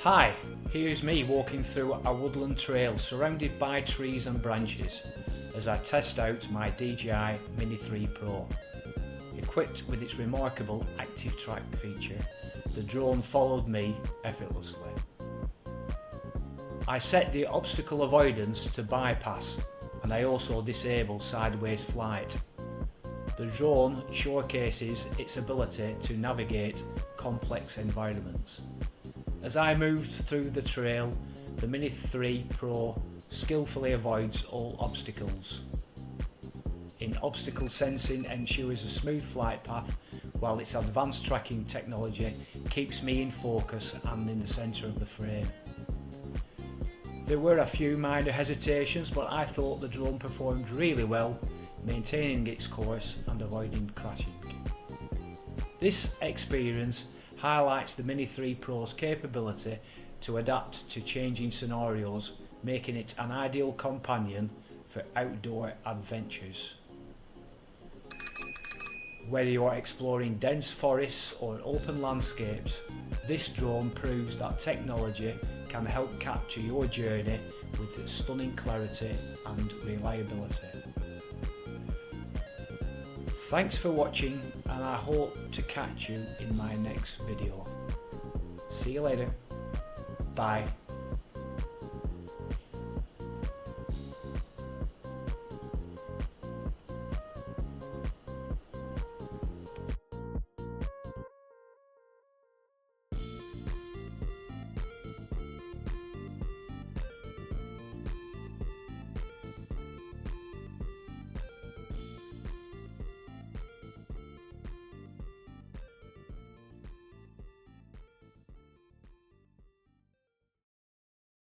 Hi, here's me walking through a woodland trail surrounded by trees and branches as I test out my DJI Mini 3 Pro. Equipped with its remarkable ActiveTrack feature, the drone followed me effortlessly. I set the obstacle avoidance to bypass, and I also disable sideways flight. The drone showcases its ability to navigate complex environments. As I moved through the trail, the Mini 3 Pro skillfully avoids all obstacles. In obstacle sensing ensures a smooth flight path, while its advanced tracking technology keeps me in focus and in the centre of the frame. There were a few minor hesitations, but I thought the drone performed really well, maintaining its course and avoiding crashing. This experience highlights the Mini 3 Pro's capability to adapt to changing scenarios, making it an ideal companion for outdoor adventures. Whether you are exploring dense forests or open landscapes, this drone proves that technology can help capture your journey with stunning clarity and reliability. Thanks for watching, and I hope to catch you in my next video. See you later. Bye.